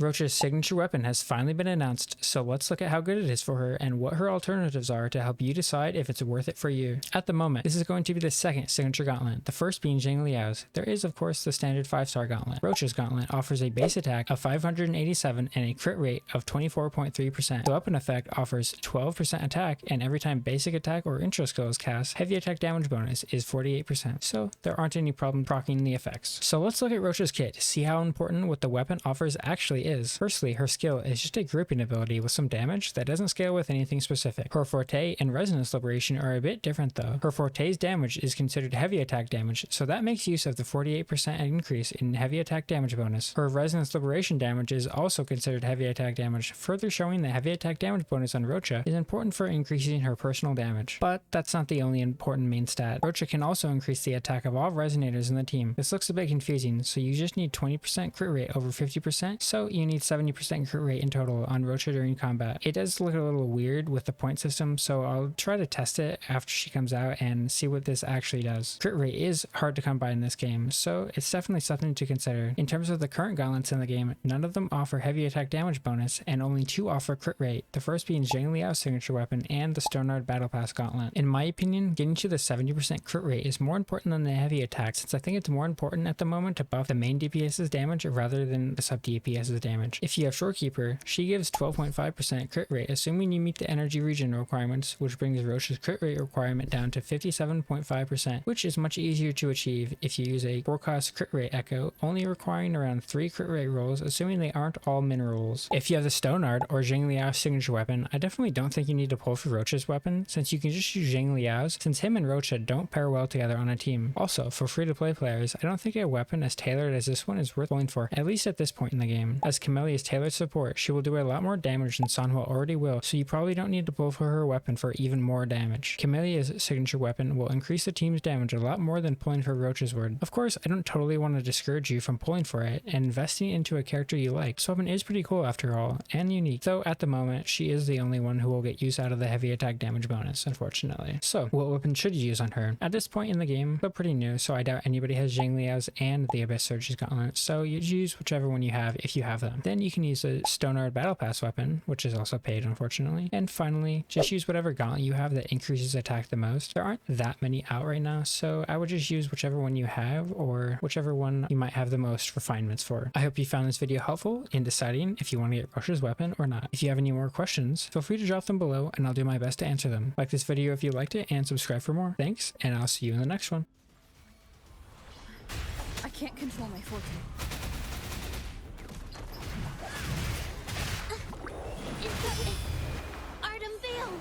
Roccia's signature weapon has finally been announced, so let's look at how good it is for her and what her alternatives are to help you decide if it's worth it for you. At the moment, this is going to be the second signature gauntlet, the first being Zhang Liao's. There is of course the standard 5-star gauntlet. Roccia's gauntlet offers a base attack of 587 and a crit rate of 24.3%. The weapon effect offers 12% attack, and every time basic attack or intro skill is cast, heavy attack damage bonus is 48%, so there aren't any problem proccing the effects. So let's look at Roccia's kit to see how important what the weapon offers actually is. Firstly, her skill is just a grouping ability with some damage that doesn't scale with anything specific. Her forte and resonance liberation are a bit different though. Her forte's damage is considered heavy attack damage, so that makes use of the 48% increase in heavy attack damage bonus. Her resonance liberation damage is also considered heavy attack damage, further showing that heavy attack damage bonus on Roccia is important for increasing her personal damage. But that's not the only important main stat. Roccia can also increase the attack of all resonators in the team. This looks a bit confusing, so you just need 20% crit rate over 50%, so you need 70% crit rate in total on Roccia during combat. It does look a little weird with the point system, so I'll try to test it after she comes out and see what this actually does. Crit rate is hard to come by in this game, so it's definitely something to consider. In terms of the current gauntlets in the game, none of them offer heavy attack damage bonus, and only 2 offer crit rate, the first being Zhang Liao's signature weapon and the Stonard Battle Pass gauntlet. In my opinion, getting to the 70% crit rate is more important than the heavy attack, since I think it's more important at the moment to buff the main DPS's damage rather than the sub DPS's damage. If you have Shorekeeper, she gives 12.5% crit rate, assuming you meet the energy region requirements, which brings Roccia's crit rate requirement down to 57.5%, which is much easier to achieve if you use a 4-cost crit rate echo, only requiring around 3 crit rate rolls, assuming they aren't all min rolls. If you have the Stonard or Zhang Liao's signature weapon, I definitely don't think you need to pull for Roccia's weapon, since you can just use Zhang Liao's, since him and Roccia don't pair well together on a team. Also, for free-to-play players, I don't think a weapon as tailored as this one is worth pulling for, at least at this point in the game. As Camellia's tailored support, she will do a lot more damage than Sanhua already will, so you probably don't need to pull for her weapon for even more damage. Camellia's signature weapon will increase the team's damage a lot more than pulling for Roccia's would. Of course, I don't totally want to discourage you from pulling for it and investing into a character you like. This weapon is pretty cool after all, and unique, though at the moment, she is the only one who will get use out of the heavy attack damage bonus, unfortunately. So, what weapon should you use on her? At this point in the game, still pretty new, so I doubt anybody has Zhang Liao's and the Abyss Surge's gauntlet, so you use whichever one you have if you have them. Then you can use the Stonard Battle Pass weapon, which is also paid unfortunately. And finally, just use whatever gauntlet you have that increases attack the most. There aren't that many out right now, so I would just use whichever one you have or whichever one you might have the most refinements for. I hope you found this video helpful in deciding if you want to get Roccia's weapon or not. If you have any more questions, feel free to drop them below and I'll do my best to answer them. Like this video if you liked it and subscribe for more. Thanks, and I'll see you in the next one. I can't control my forte. Art unveiled!